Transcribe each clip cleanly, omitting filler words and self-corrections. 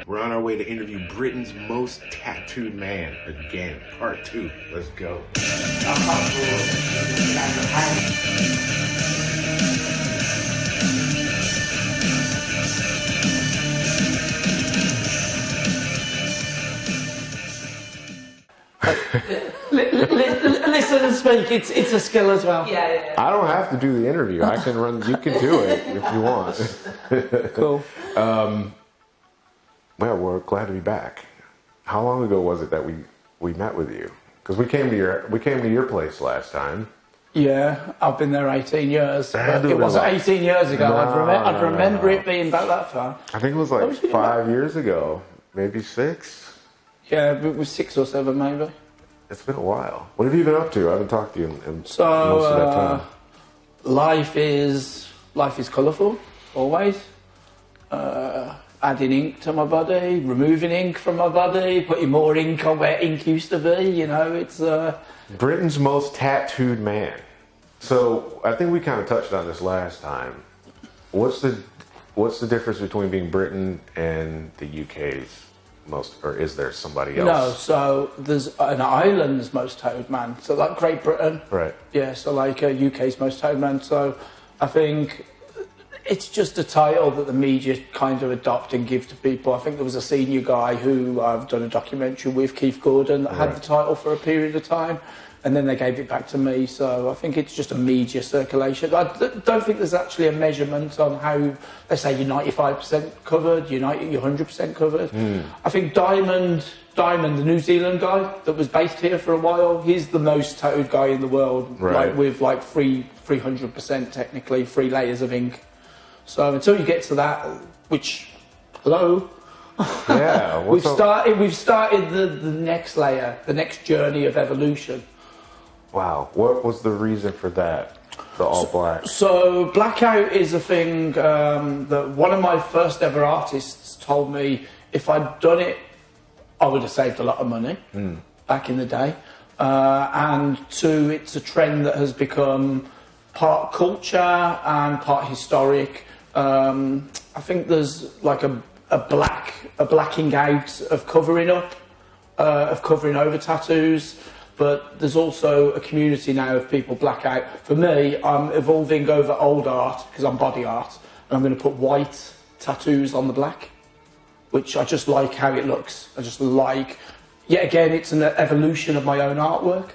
We're on our way to interview Britain's most tattooed man again, part 2. Let's go. Listen and speak. It's a skill as well. Yeah. I don't have to do the interview. I can run. You can do it if you want. Cool. Well, we're glad to be back. How long ago was it that we met with you? Because we came to your place last time. Yeah, I've been there 18 years. But it wasn't 18 years ago. I'd remember it being about that far. I think it was like 5 years ago, maybe 6. Yeah, it was 6 or 7 maybe. It's been a while. What have you been up to? I haven't talked to you in most So of that time. life is colourful, always. Adding ink to my body, removing ink from my body, putting more ink on where ink used to be. You know, it's Britain's most tattooed man. So I think we kind of touched on this last time. What's the difference between being Britain and the UK's most, or is there somebody else? No, so there's an island's most tattooed man. So like Great Britain, right? Yeah, so like UK's most tattooed man. So I think it's just a title that the media kind of adopt and give to people. I think there was a senior guy who I've done a documentary with, Keith Gordon, that had the title for a period of time, and then they gave it back to me. So I think it's just a media circulation. I don't think there's actually a measurement on how, let's say, you're 95% covered, you're 100% covered. I think Diamond, the New Zealand guy that was based here for a while, he's the most tattooed guy in the world, like with like 300% technically, 3 layers of ink. So until you get to that, which, hello, yeah, we've started the next layer, the next journey of evolution. Wow, what was the reason for that? The all black. So blackout is a thing that one of my first ever artists told me if I'd done it, I would have saved a lot of money back in the day. And 2, it's a trend that has become part culture and part historic. I think there's like a blacking out of covering up, of covering over tattoos, but there's also a community now of people black out. For me, I'm evolving over old art because I'm body art, and I'm going to put white tattoos on the black, which I just like how it looks. I just like, yet again, it's an evolution of my own artwork.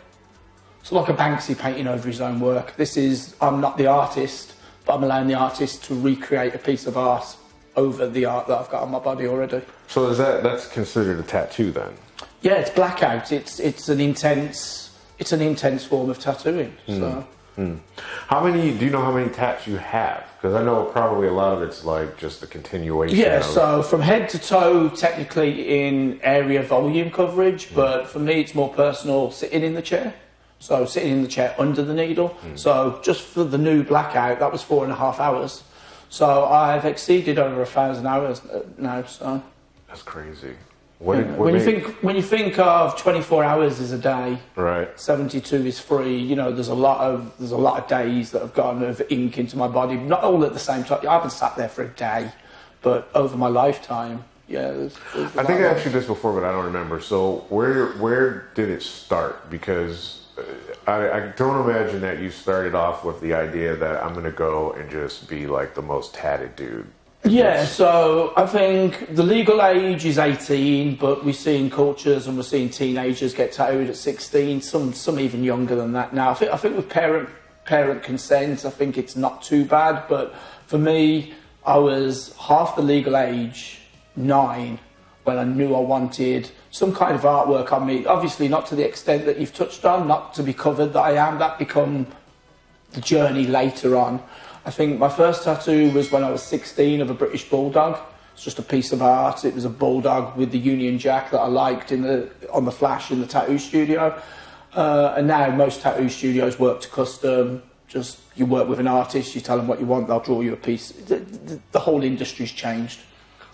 It's like a Banksy painting over his own work. I'm not the artist, but I'm allowing the artist to recreate a piece of art over the art that I've got on my body already. So that's considered a tattoo then? Yeah, it's blackout. It's an intense form of tattooing. So. Do you know how many tats you have? Because I know probably a lot of it's like just the continuation. Yeah, so from head to toe, technically in area volume coverage, but for me it's more personal sitting in the chair. So sitting in the chair under the needle. So just for the new blackout, that was 4.5 hours. So I've exceeded over 1,000 hours now. So that's crazy. When you think of 24 hours is a day, right? 72 is free. You know, there's a lot of days that have gone of ink into my body. Not all at the same time. I haven't sat there for a day, but over my lifetime. Yeah, I think I asked you this before, but I don't remember. So where did it start? Because I don't imagine that you started off with the idea that I'm going to go and just be like the most tatted dude. Yeah, so I think the legal age is 18, but we're seeing cultures and we're seeing teenagers get tattooed at 16, some even younger than that now. I think with parent consent, I think it's not too bad, but for me, I was half the legal age, 9, when I knew I wanted some kind of artwork on me. Obviously not to the extent that you've touched on, not to be covered that I am. That become the journey later on. I think my first tattoo was when I was 16 of a British bulldog. It's just a piece of art. It was a bulldog with the Union Jack that I liked on the flash in the tattoo studio. And now most tattoo studios work to custom. Just you work with an artist, you tell them what you want, they'll draw you a piece. The whole industry's changed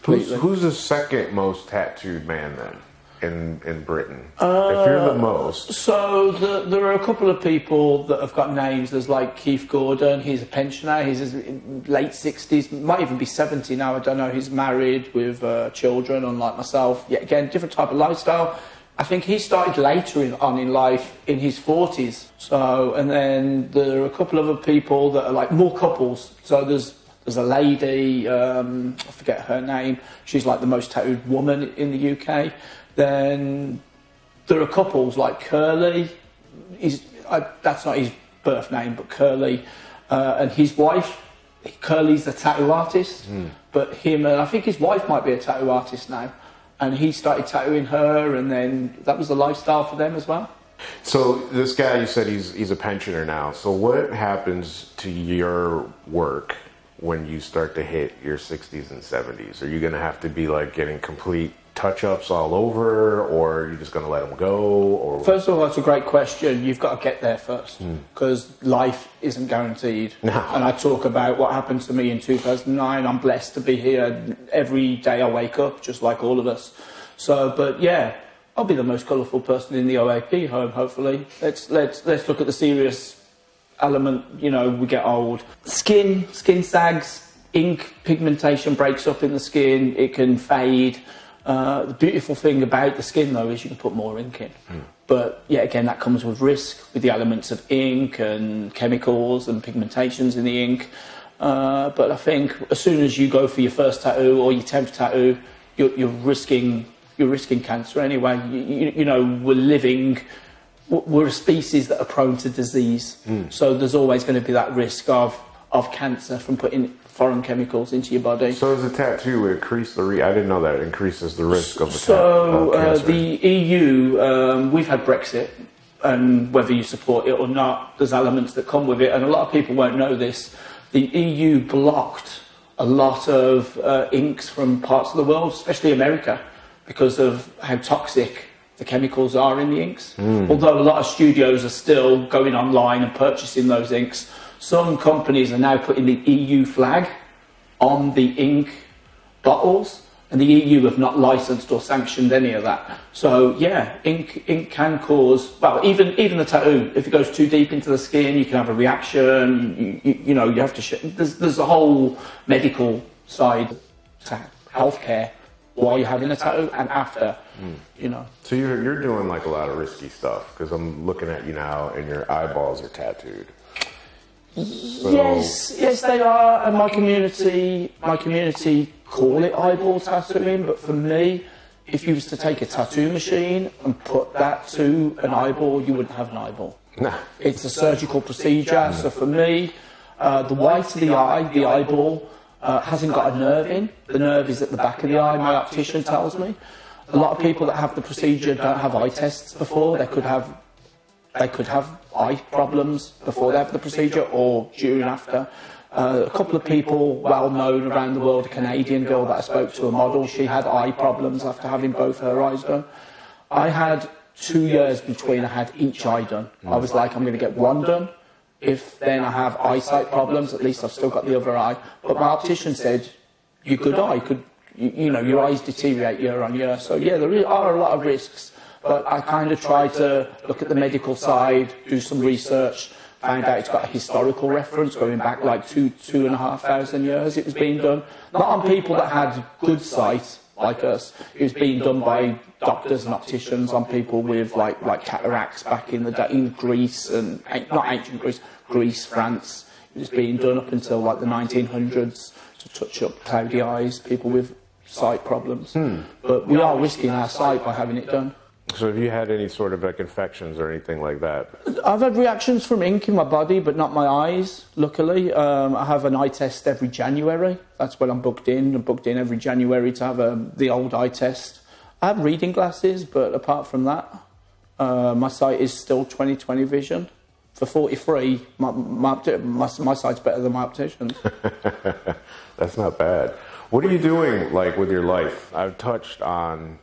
completely. Who's the second most tattooed man then? in Britain? If you're the most. So there are a couple of people that have got names. There's like Keith Gordon. He's a pensioner. He's in late 60s, might even be 70 now. I don't know. He's married with children, unlike myself. Yet again, different type of lifestyle. I think he started later on in life, in his 40s. So, and then there are a couple of other people that are like more couples. So there's a lady, I forget her name. She's like the most tattooed woman in the UK. Then there are couples like Curly. That's not his birth name, but Curly and his wife. Curly's the tattoo artist, but him and I think his wife might be a tattoo artist now. And he started tattooing her, and then that was the lifestyle for them as well. So this guy, you said he's a pensioner now. So what happens to your work when you start to hit your 60s and 70s? Are you going to have to be like getting complete touch-ups all over, or are you just going to let them go? Or first of all, that's a great question. You've got to get there first, because life isn't guaranteed. No. And I talk about what happened to me in 2009. I'm blessed to be here every day I wake up, just like all of us. So, but yeah, I'll be the most colourful person in the OAP home, hopefully. Let's look at the serious element. You know, we get old. Skin sags, ink pigmentation breaks up in the skin, it can fade. The beautiful thing about the skin, though, is you can put more ink in. But, yeah, again, that comes with risk, with the elements of ink and chemicals and pigmentations in the ink. But I think as soon as you go for your first tattoo or your 10th tattoo, you're risking cancer anyway. You know, we're a species that are prone to disease. So there's always going to be that risk of cancer from putting foreign chemicals into your body. So does a tattoo increase I didn't know that it increases the risk of cancer. So the EU, we've had Brexit, and whether you support it or not, there's elements that come with it, and a lot of people won't know this. The EU blocked a lot of inks from parts of the world, especially America, because of how toxic the chemicals are in the inks. Although a lot of studios are still going online and purchasing those inks, some companies are now putting the EU flag on the ink bottles, and the EU have not licensed or sanctioned any of that. So yeah, ink can cause, well, even the tattoo, if it goes too deep into the skin, you can have a reaction. You know, you have to. There's a whole medical side to healthcare while you're having a tattoo and after. You know. So you're doing like a lot of risky stuff, because I'm looking at you now and your eyeballs are tattooed. So. Yes, they are, and my community call it eyeball tattooing, but for me, if you was to take a tattoo machine and put that to an eyeball, you wouldn't have an eyeball. No. It's a surgical procedure, so for me, the white of the eye, the eyeball, hasn't got a nerve in. The nerve is at the back of the eye, my optician tells me. A lot of people that have the procedure don't have eye tests before. They could have eye problems before they have the procedure or during after. A couple of people well known around the world, a Canadian girl that I spoke to, a model, she had eye problems after having both her eyes done. I had 2 years between I had each eye done. I was like, I'm going to get one done. If then I have eyesight problems, at least I've still got the other eye. But my optician said, your good eye could, you know, your eyes deteriorate year on year. So yeah, there are a lot of risks. But I kind of try to look at the medical side, do some research, find out it's got a historical reference going back like 2,500 years it was being done. Not on people that had good sight, like us. It was being done by doctors and opticians on people with like cataracts back in the day, in Greece, and not ancient Greece, Greece, France. It was being done up until like the 1900s to touch up cloudy eyes, people with sight problems. But we are risking our sight by having it done. So have you had any sort of like infections or anything like that? I've had reactions from ink in my body, but not my eyes, luckily. I have an eye test every January. That's when I'm booked in. I'm booked in every January to have the old eye test. I have reading glasses, but apart from that, my sight is still 20/20 vision. For 43, my sight's better than my optician's. That's not bad. What are you doing like with your life? I've touched on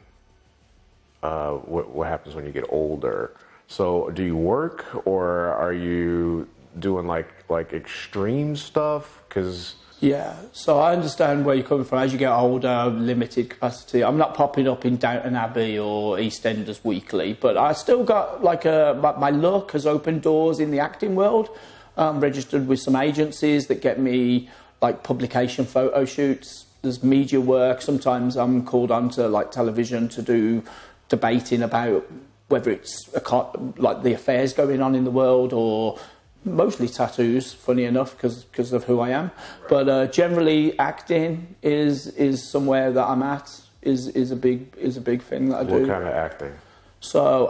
what happens when you get older. So do you work, or are you doing like extreme stuff? Because Yeah, so I understand where you're coming from. As you get older, limited capacity. I'm not popping up in Downton Abbey or EastEnders weekly, but I still got like my luck has opened doors in the acting world. I'm registered with some agencies that get me like publication photo shoots. There's media work. Sometimes I'm called on to like television to do debating about whether it's like the affairs going on in the world or mostly tattoos, funny enough, because of who I am. But generally, acting is somewhere that I'm at. Is a big thing that I do. What kind of acting? So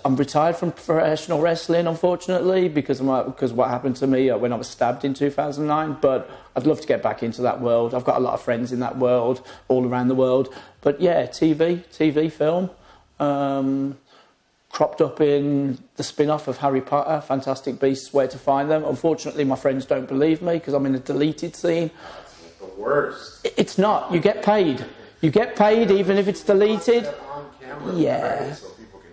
I'm retired from professional wrestling, unfortunately, because what happened to me when I was stabbed in 2009. But I'd love to get back into that world. I've got a lot of friends in that world, all around the world. But yeah, TV, film. Cropped up in the spin-off of Harry Potter, Fantastic Beasts, Where to Find Them. Unfortunately, my friends don't believe me because I'm in a deleted scene. That's the worst. It's not. You get paid. You get paid even if it's deleted. Yeah.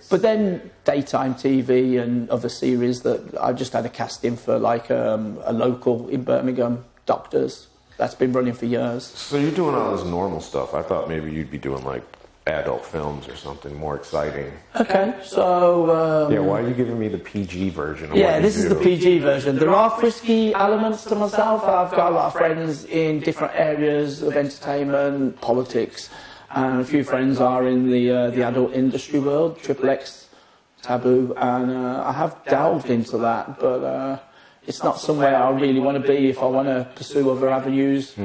But then daytime TV and other series that I just had a casting for, like a local in Birmingham, Doctors. That's been running for years. So you're doing all this normal stuff. I thought maybe you'd be doing like adult films or something more exciting. Okay, so... yeah, why are you giving me the PG version? Yeah, this is the PG version. There are frisky elements to myself. I've got a lot of friends in different areas of entertainment, politics, and a few friends are in the adult industry world, Triple X, Taboo, and I have delved into that, but it's not somewhere I really want to be if I want to pursue other avenues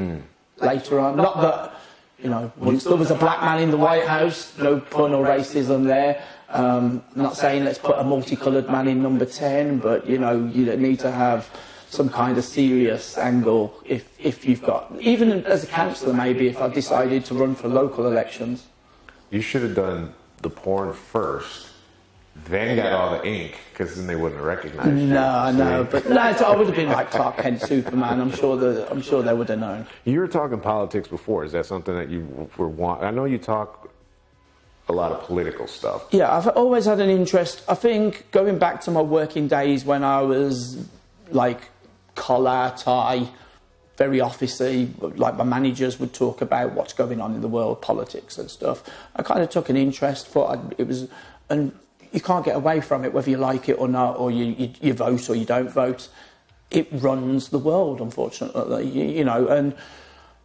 later on. Not that... You know, once there was a black man in the White House, no pun or racism there. I'm not saying let's put a multicoloured man in number 10, but, you know, you need to have some kind of serious angle if you've got... Even as a councillor, maybe, if I decided to run for local elections. You should have done the porn first, then got all the ink, because then they wouldn't have recognized you. No, but no, I would have been like Clark Kent, Superman. I'm sure they would have known. You were talking politics before. Is that something that you I know you talk a lot of political stuff. Yeah, I've always had an interest. I think going back to my working days when I was like collar, tie, very officey, like my managers would talk about what's going on in the world, politics and stuff. I kind of took an interest, and you can't get away from it, whether you like it or not, or you vote or you don't vote. It runs the world, unfortunately, you know. And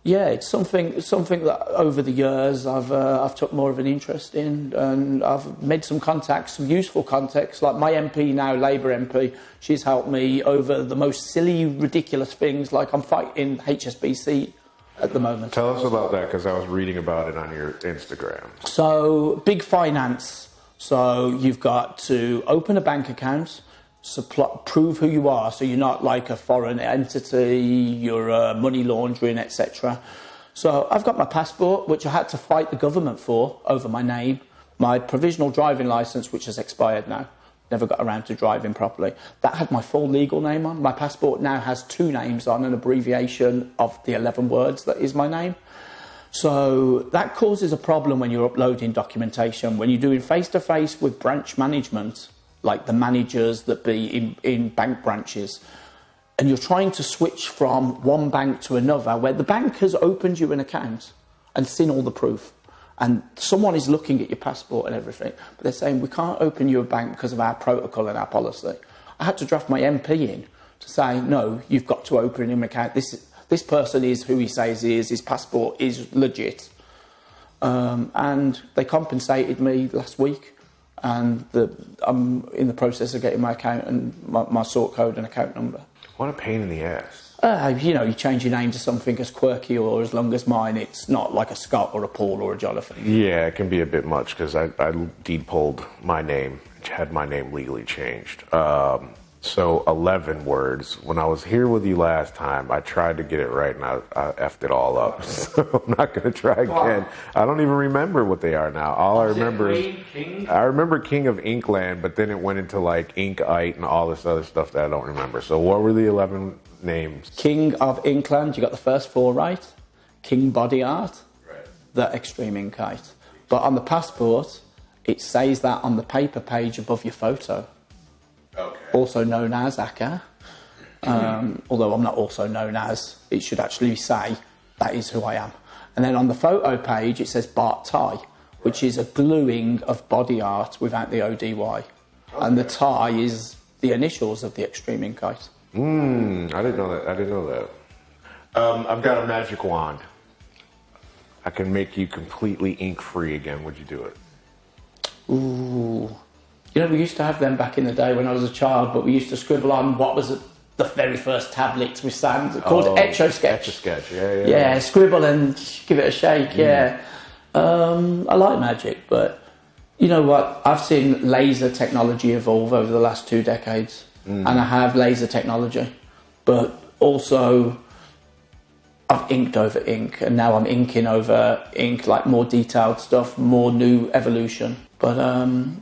yeah, it's something that over the years I've took more of an interest in, and I've made some contacts, some useful contacts. Like my MP now, Labour MP, she's helped me over the most silly, ridiculous things. Like I'm fighting HSBC at the moment. Tell us about that, because I was reading about it on your Instagram. So big finance. So you've got to open a bank account, prove who you are, so you're not like a foreign entity, you're money laundering, etc. So I've got my passport, which I had to fight the government for over my name, my provisional driving licence, which has expired now, never got around to driving properly. That had my full legal name on. My passport now has 2 names on, an abbreviation of the 11 words that is my name. So that causes a problem when you're uploading documentation. When you're doing face-to-face with branch management, like the managers that be in bank branches, and you're trying to switch from one bank to another, where the bank has opened you an account and seen all the proof, and someone is looking at your passport and everything, but they're saying, we can't open you a bank because of our protocol and our policy. I had to draft my MP in to say, no, you've got to open him an account. This person is who he says he is, his passport is legit. And they compensated me last week, and I'm in the process of getting my account and my sort code and account number. What a pain in the ass. You know, you change your name to something as quirky or as long as mine, it's not like a Scott or a Paul or a Jonathan. Yeah, it can be a bit much, because I deed polled my name, had my name legally changed. So 11 words. When I was here with you last time, I tried to get it right, and I effed it all up. So I'm not going to try again. I don't even remember what they are now. All I remember is I remember King of Inkland, but then it went into like Inkite and all this other stuff that I don't remember. So what were the 11 names? King of Inkland, you got the first 4 right. King Body Art, right. The Extreme Inkite. But on the passport, it says that on the paper page above your photo. Okay. Also known as ACA. Although I'm not also known as, it should actually say that is who I am. And then on the photo page, it says Bart Tie, which is a gluing of body art without the ODY. Okay. And the tie is the initials of the Extreme Inkite. I didn't know that. I've got a magic wand. I can make you completely ink-free again. Would you do it? Ooh. You know, we used to have them back in the day when I was a child, but we used to scribble on what was the very first tablets with sand called Etch-a-Sketch. Etch-a-Sketch, yeah, scribble and give it a shake, yeah. I like magic, but you know what? I've seen laser technology evolve over the last 2 decades, and I have laser technology, but also I've inked over ink, and now I'm inking over ink, like more detailed stuff, more new evolution. But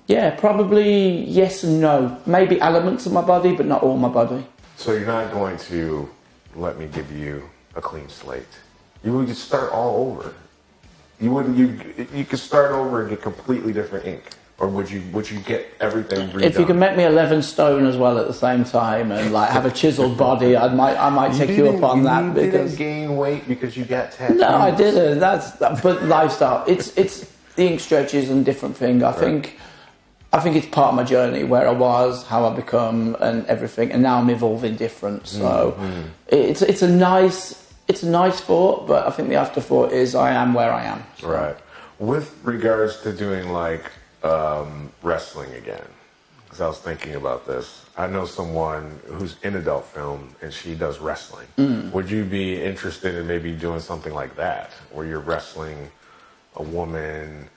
yeah, probably yes and no. Maybe elements of my body, but not all my body. So you're not going to let me give you a clean slate. You would just start all over. You wouldn't. You could start over and get completely different ink, or would you get everything redone? If you can make me 11 stone as well at the same time and like have a chiseled body, I might take you up on that. You didn't gain weight because you got tattoos. No, I didn't. But lifestyle. It's the ink stretches and different thing. I think it's part of my journey, where I was, how I become, and everything. And now I'm evolving different. So it's a nice thought, but I think the afterthought is I am where I am. So. Right. With regards to doing like wrestling again, because I was thinking about this. I know someone who's in adult film and she does wrestling. Would you be interested in maybe doing something like that, where you're wrestling a woman,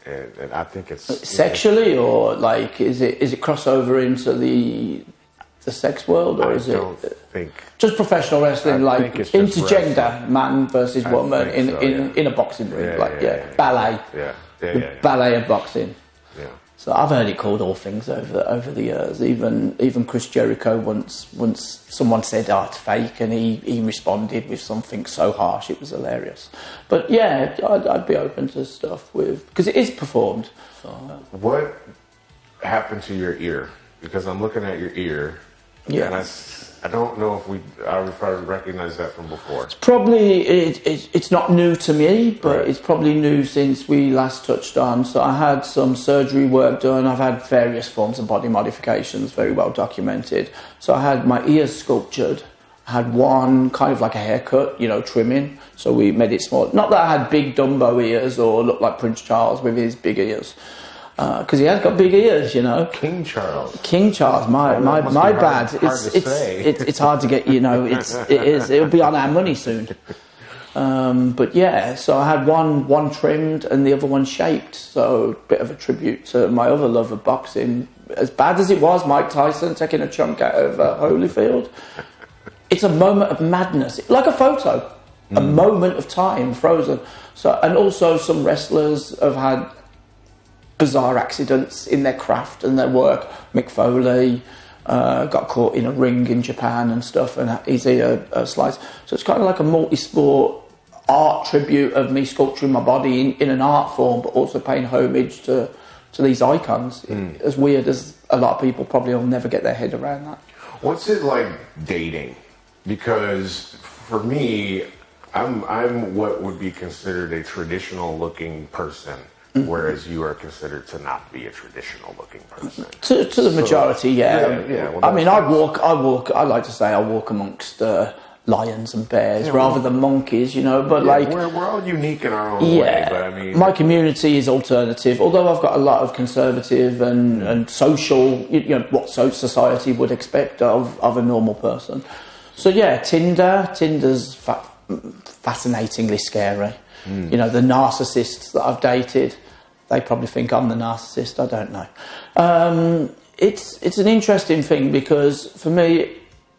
and I think it's sexually, or like is it crossover into the sex world, or is it? I don't think just professional wrestling, like intergender, man versus woman in a boxing ring, ballet, ballet and boxing. Yeah. So I've heard it called all things over the years. Even Chris Jericho once someone said, "Oh, it's fake," and he responded with something so harsh it was hilarious. But yeah, I'd be open to stuff because it is performed. So. What happened to your ear? Because I'm looking at your ear, and I don't know if I recognize that from before. It's probably it's not new to me, but it's probably new since we last touched on. So I had some surgery work done. I've had various forms of body modifications, very well documented. So I had my ears sculptured. I had one kind of like a haircut, trimming. So we made it small. Not that I had big Dumbo ears or looked like Prince Charles with his big ears. Because he has got big ears, King Charles. My bad. It's hard to get. It'll be on our money soon. But yeah, so I had one trimmed and the other one shaped. So a bit of a tribute to my other love of boxing. As bad as it was, Mike Tyson taking a chunk out of Holyfield. It's a moment of madness, like a photo, a moment of time frozen. So, and also some wrestlers have had bizarre accidents in their craft and their work. Mick Foley got caught in a ring in Japan and stuff, and his ear sliced. So it's kind of like a multi-sport art tribute of me sculpturing my body in an art form, but also paying homage to these icons. As weird as a lot of people probably will never get their head around that. What's it like dating? Because for me, I'm what would be considered a traditional-looking person. Whereas you are considered to not be a traditional-looking person. To the majority, yeah. Well, I mean, I walk. I like to say I walk amongst lions and bears rather than monkeys, But we're all unique in our own way. But I mean, my community is alternative. Although I've got a lot of conservative and social, what society would expect of a normal person. So yeah, Tinder's fascinatingly scary. The narcissists that I've dated, they probably think I'm the narcissist. I don't know. It's an interesting thing because for me,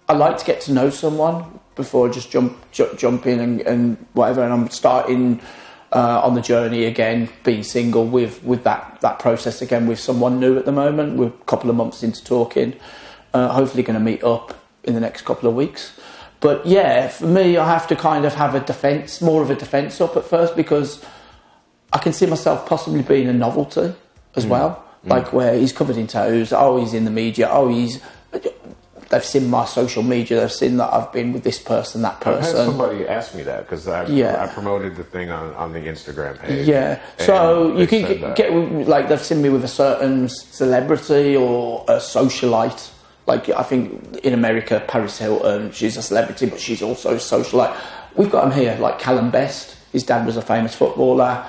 I like to get to know someone before I just jump in and whatever. And I'm starting on the journey again, being single with that process again with someone new at the moment. We're a couple of months into talking. Hopefully going to meet up in the next couple of weeks. But yeah, for me, I have to kind of have more of a defence up at first, because I can see myself possibly being a novelty as well. Like where he's covered in tattoos, he's in the media, they've seen my social media, they've seen that I've been with this person, that person. I've had somebody ask me that because I promoted the thing on the Instagram page. Yeah, so you can get like they've seen me with a certain celebrity or a socialite. Like I think in America, Paris Hilton, she's a celebrity, but she's also a socialite. We've got them here, like Callum Best. His dad was a famous footballer.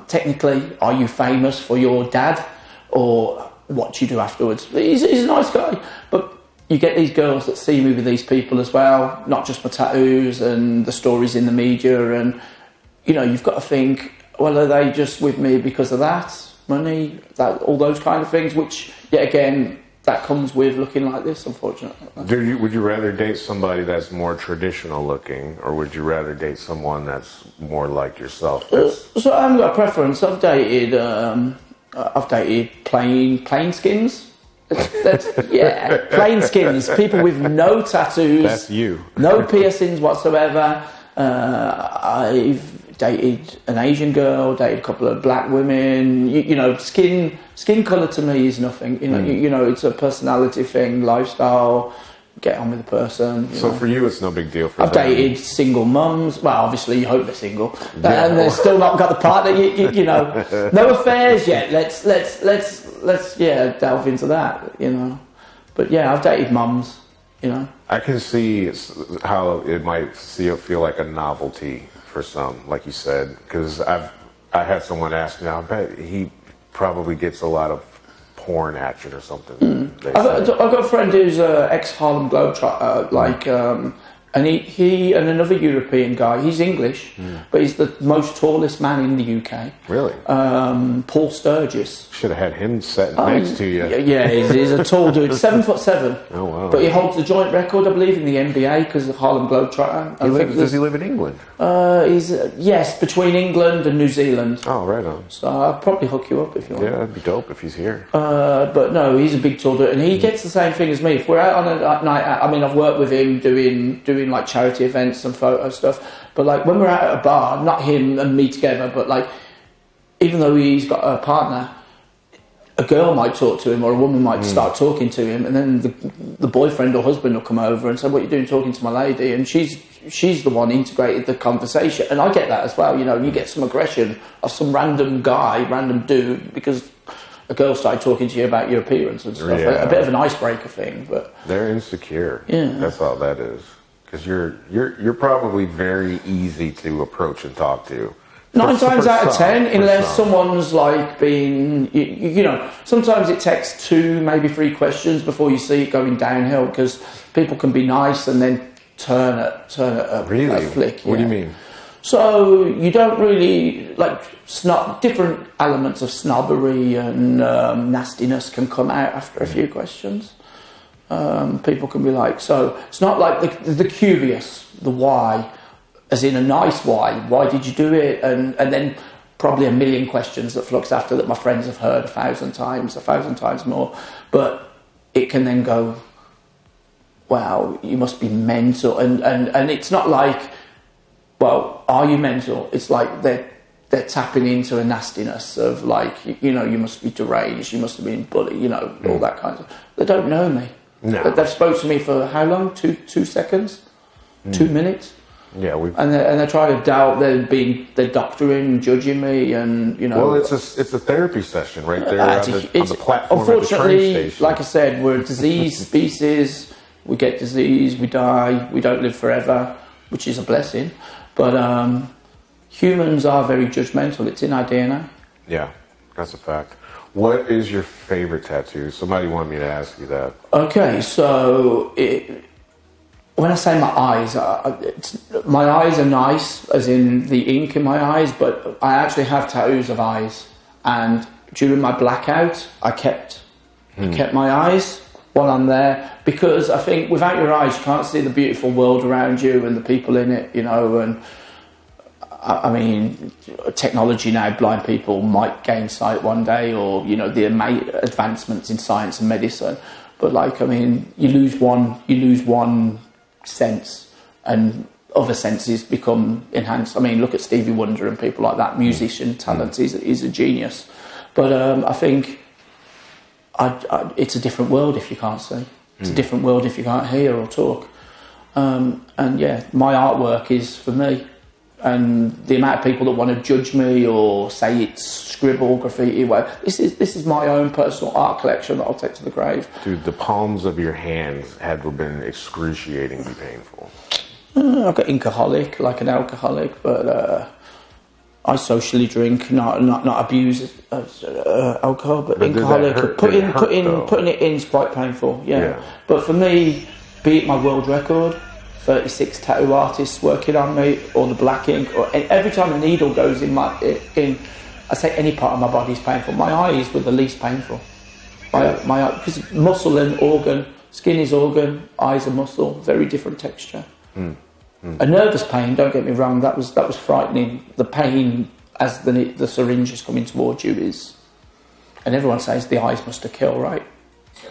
Technically, are you famous for your dad or what do you do afterwards? He's a nice guy, but you get these girls that see me with these people as well, not just my tattoos and the stories in the media, and you've got to think, well, are they just with me because of that, money, that, all those kind of things, which, yet again, that comes with looking like this, unfortunately. Would you rather date somebody that's more traditional looking, or would you rather date someone that's more like yourself? So I haven't got a preference. I've dated plain skins. Plain skins. People with no tattoos. That's you. No piercings whatsoever. I've dated an Asian girl, dated a couple of black women. Skin colour to me is nothing. It's a personality thing, lifestyle. Get on with the person. So for you, it's no big deal. I've dated single mums. Well, obviously, you hope they're single, and they're still not got the partner. No affairs yet. Let's delve into that. But yeah, I've dated mums. I can see how it might feel like a novelty for some, like you said, because I had someone ask me. I bet he probably gets a lot of porn action or something. I've got a friend who's ex-Harlem Globetrotter, and he and another European guy, he's English, but he's the most tallest man in the UK. Really? Paul Sturgis. Should have had him sat next to you. Yeah, he's a tall dude, 7'7". Oh, wow. But he holds the joint record, I believe, in the NBA because of Harlem Globetrotter. Does he live in England? Yes, between England and New Zealand. Oh, right on. So I'll probably hook you up if you want. Yeah, that'd be dope if he's here. But no, he's a big tall dude, and he gets the same thing as me. If we're out on a night out, I've worked with him doing like charity events and photo stuff, but like when we're out at a bar, not him and me together, but like even though he's got a partner, a girl might talk to him or a woman might start talking to him, and then the boyfriend or husband will come over and say, "What are you doing talking to my lady?" And she's the one integrated the conversation, and I get that as well. You get some aggression of some random dude because a girl started talking to you about your appearance and stuff. A bit of an icebreaker thing, but they're insecure. Yeah, that's all that is. Because you're probably very easy to approach and talk to. 9 times out of 10, unless someone's like being, sometimes it takes 2, maybe 3 questions before you see it going downhill. Because people can be nice and then turn a flick. What do you mean? So you don't really different elements of snobbery and nastiness can come out after a few questions. People can be like, so it's not like the curious, the why, as in a nice why did you do it, and then probably a million questions that flux after that my friends have heard 1,000 times more, but it can then go, wow, you must be mental, and it's not like, well, are you mental? It's like they're tapping into a nastiness of like, you must be deranged, you must have been bullied, all that kind of. They don't know me. No. They've spoken to me for how long? 2 seconds? 2 minutes? Yeah, and they're trying to doubt. They're doctoring, judging me, and Well, it's a therapy session right there on the platform. Unfortunately, at the train station. like I said, we're a diseased species. We get disease, we die, we don't live forever, which is a blessing. But humans are very judgmental. It's in our DNA. Yeah, that's a fact. What is your favorite tattoo? Somebody wanted me to ask you that. Okay, so when I say my eyes are nice, as in the ink in my eyes, but I actually have tattoos of eyes. And during my blackout, I kept my eyes while I'm there, because I think without your eyes, you can't see the beautiful world around you and the people in it, and I mean, technology now, blind people might gain sight one day, or the advancements in science and medicine. But you lose one sense, and other senses become enhanced. I mean, look at Stevie Wonder and people like that, musician talent. He's a genius. But I think it's a different world if you can't see. It's a different world if you can't hear or talk. And yeah, my artwork is for me. And the amount of people that want to judge me or say it's scribble, graffiti, this is my own personal art collection that I'll take to the grave. Dude, the palms of your hands had been excruciatingly painful. I've got inkaholic, like an alcoholic, but I socially drink, not abuse alcohol, but inkaholic. Putting it in is quite painful. Yeah. But for me, be it my world record, 36 tattoo artists working on me, or the black ink, or every time a needle goes in I say any part of my body is painful. My eyes were the least painful. Because muscle and organ, skin is organ, eyes are muscle, very different texture. A nervous pain, don't get me wrong, that was frightening. The pain as the syringe is coming towards you is, and everyone says the eyes must have killed, right?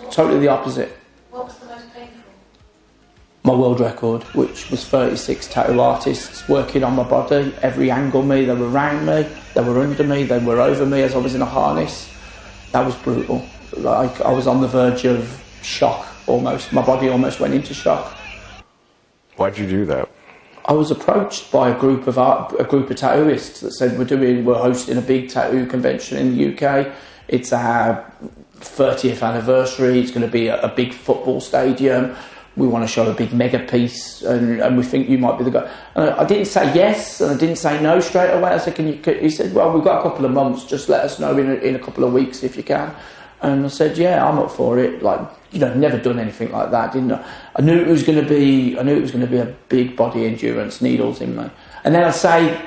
Totally the opposite. What was the most painful? My world record, which was 36 tattoo artists working on my body, every angle me, they were around me, they were under me, they were over me as I was in a harness. That was brutal. Like, I was on the verge of shock almost. My body almost went into shock. Why'd you do that? I was approached by a group of tattooists that said we're hosting a big tattoo convention in the UK. It's our 30th anniversary. It's going to be a big football stadium. We want to show a big mega piece, and we think you might be the guy. And I didn't say yes, and I didn't say no straight away. I said, he said, well, we've got a couple of months. Just let us know in a couple of weeks if you can. And I said, yeah, I'm up for it. Like, never done anything like that, didn't I? I knew it was going to be a big body endurance, needles in me. And then I'd say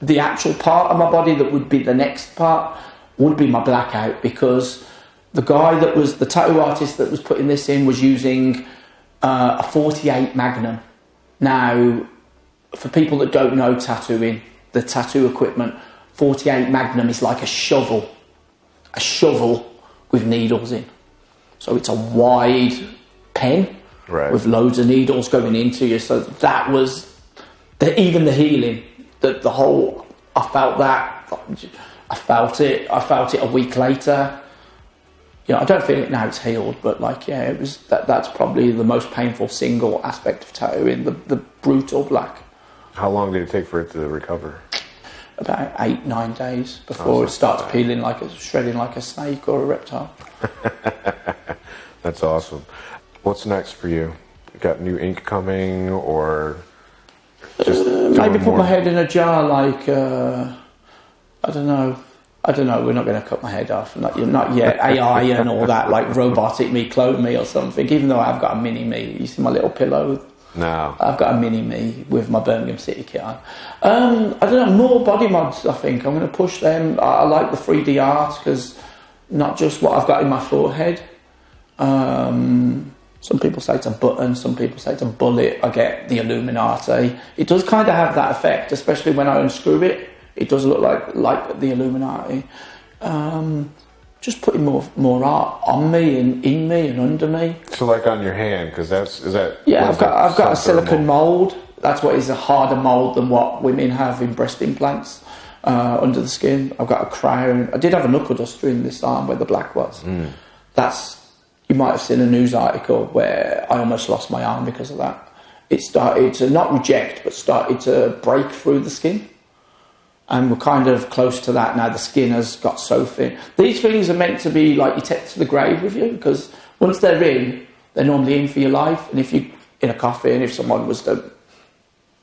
the actual part of my body that would be the next part would be my blackout, because the guy that was the tattoo artist that was putting this in was using a 48 Magnum. Now, for people that don't know tattooing, the tattoo equipment, 48 Magnum is like a shovel with needles in. So it's a wide pen with loads of needles going into you. So that was even the healing, the whole. I felt that. I felt it a week later. I don't feel it now. It's healed, but it was that's probably the most painful single aspect of tattooing, the brutal black. How long did it take for it to recover? About 8-9 days before it starts peeling shredding like a snake or a reptile. That's awesome. What's next for you? You got new ink coming, or just maybe put my head in a jar? I don't know. We're not going to cut my head off. Not yet. AI and all that, like robotic me, clone me or something. Even though I've got a mini me. You see my little pillow? No. I've got a mini me with my Birmingham City kit on. I don't know, more body mods, I think. I'm going to push them. I like the 3D art, because not just what I've got in my forehead. Some people say it's a button, some people say it's a bullet. I get the Illuminati. It does kind of have that effect, especially when I unscrew it. It does look like the Illuminati. Just putting more art on me and in me and under me. So like on your hand, because is that? Yeah, I've got a silicone mould. That's what is a harder mould than what women have in breast implants under the skin. I've got a crown. I did have a knuckle duster in this arm where the black was. You might have seen a news article where I almost lost my arm because of that. It started to not reject, but started to break through the skin. And we're kind of close to that now. The skin has got so thin. These things are meant to be like you take to the grave with you, because once they're in, they're normally in for your life. And if you're in a coffin, if someone was to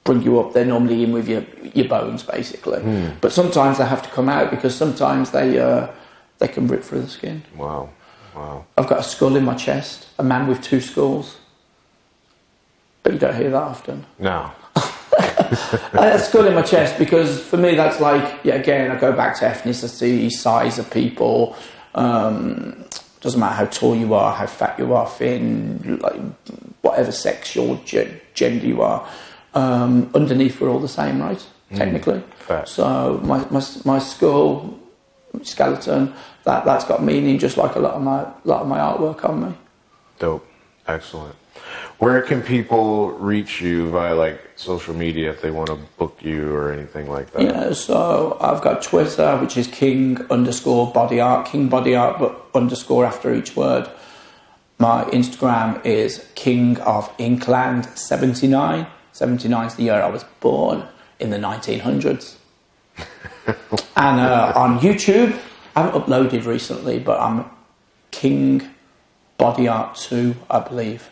bring you up, they're normally in with your bones, basically. But sometimes they have to come out, because sometimes they can rip through the skin. Wow. I've got a skull in my chest, a man with 2 skulls. But you don't hear that often. No. I have a skull in my chest, because for me that's again, I go back to ethnicity, size of people. Doesn't matter how tall you are, how fat you are, thin, like whatever sexual gender you are. Underneath we're all the same, right? Technically. Fact. So my skull, skeleton, that's got meaning, just like a lot of my artwork on me. Dope. Excellent. Where can people reach you via social media if they want to book you or anything like that? Yeah, so I've got Twitter, which is King_body art, King Body Art, but underscore after each word. My Instagram is King of Inkland 79. 79 is the year I was born, in the 1900s. And on YouTube, I haven't uploaded recently, but I'm King Body Art 2, I believe.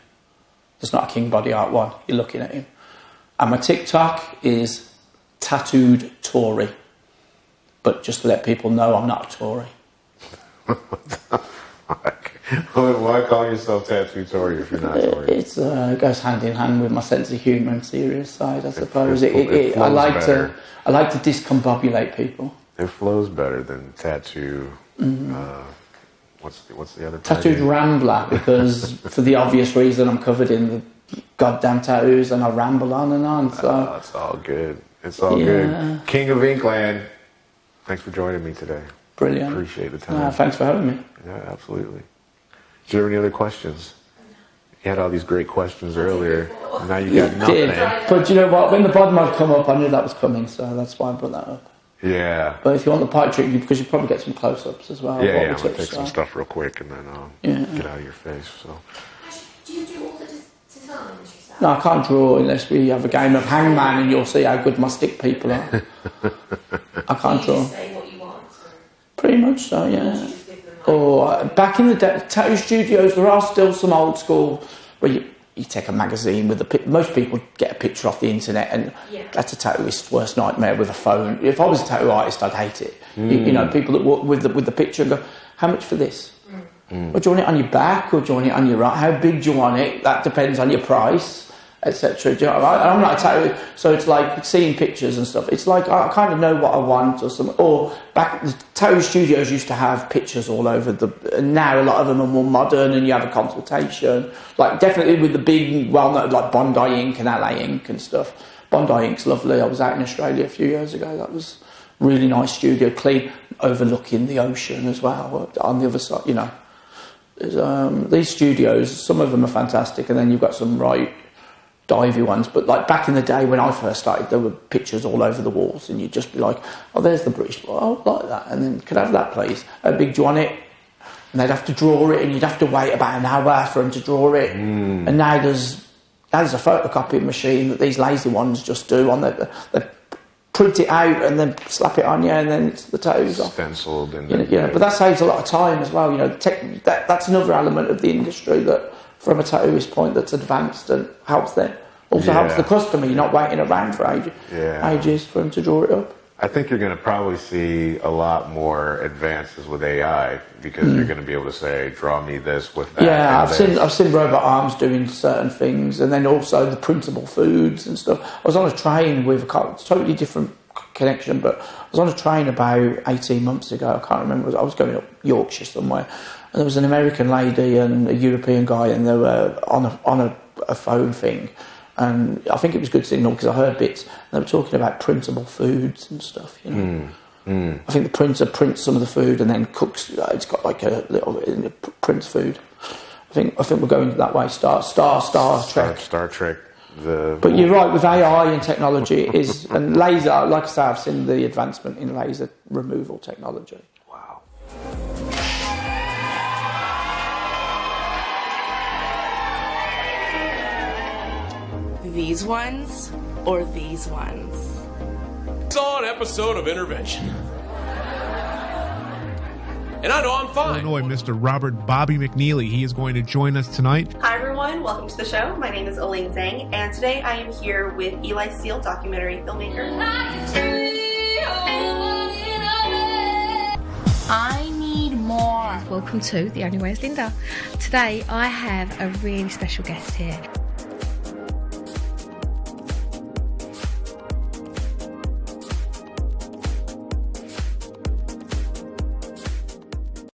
There's not a King Body Art 1, you're looking at him. And my TikTok is Tattooed Tory. But just to let people know, I'm not a Tory. Why call yourself Tattooed Tory if you're not Tory? It goes hand in hand with my sense of humour and serious side, I suppose. I like to discombobulate people. It flows better than tattoo. What's the other? Tattooed Rambler, because for the obvious reason I'm covered in the goddamn tattoos and I ramble on and on. So it's all good. It's all good. King of Inkland, thanks for joining me today. Brilliant. Appreciate the time. Thanks for having me. Yeah, absolutely. Do you have any other questions? You had all these great questions earlier. And now you got nothing. But you know what? When the bottom had come up, I knew that was coming, so that's why I brought that up. Yeah. But if you want the pie trick, because you probably get some close-ups as well. Yeah, I'm going to take some stuff real quick and then get out of your face. So. Do you do all the designs yourself? No, I can't draw unless we have a game of hangman and you'll see how good my stick people are. I can't draw. You just say what you want? Pretty much so, yeah. Or back in the day, tattoo studios, there are still some old school where you take a magazine with most people get a picture off the internet, and that's a tattooist's worst nightmare with a phone. If I was a tattoo artist, I'd hate it. You know, people that work with the picture go, how much for this? Or do you want it on your back, or do you want it on your right? How big do you want it? That depends on your price, etc. You know, I'm not a tattoo, so it's like seeing pictures and stuff. It's like I kind of know what I want or something. Or back, the tattoo studios used to have pictures all over and now a lot of them are more modern, and you have a consultation. Like definitely with the big, well-known, like Bondi Ink and LA Ink and stuff. Bondi Ink's lovely. I was out in Australia a few years ago. That was really nice studio, clean, overlooking the ocean as well. On the other side, you know, these studios, some of them are fantastic, and then you've got some divey ones, but like back in the day when I first started, there were pictures all over the walls, and you'd just be like, oh, there's the British, oh, I like that, and then could I have that please? How big do you want it? And they'd have to draw it, and you'd have to wait about an hour for them to draw it. And now there's a photocopying machine that these lazy ones just do on they print it out and then slap it on you, and then it's the tattoos off. Stenciled. And but that saves a lot of time as well. You know, that's another element of the industry that, from a tattooist point, that's advanced and helps them. Also helps the customer. You're not waiting around for ages for them to draw it up. I think you're going to probably see a lot more advances with AI, because you're going to be able to say, draw me this with that. Yeah, I've seen robot arms doing certain things, and then also the printable foods and stuff. I was on a train with a totally different connection, but I was on a train about 18 months ago. I can't remember. I was going up Yorkshire somewhere, and there was an American lady and a European guy, and they were on a phone thing. And I think it was good signal because I heard bits. And they were talking about printable foods and stuff, you know. I think the printer prints some of the food and then cooks. It's got like a little prints food. I think we're going that way. Star Trek. Star Trek. But you're right, with AI and technology and laser. Like I say, I've seen the advancement in laser removal technology. Wow. These ones or these ones? Saw an episode of Intervention. And I know I'm fine. Illinois, Mr. Robert Bobby McNeely. He is going to join us tonight. Hi everyone, welcome to the show. My name is Elaine Zhang, and today I am here with Eli Seal, documentary filmmaker. I need more. Welcome to The Only Way is Linda. Today I have a really special guest here.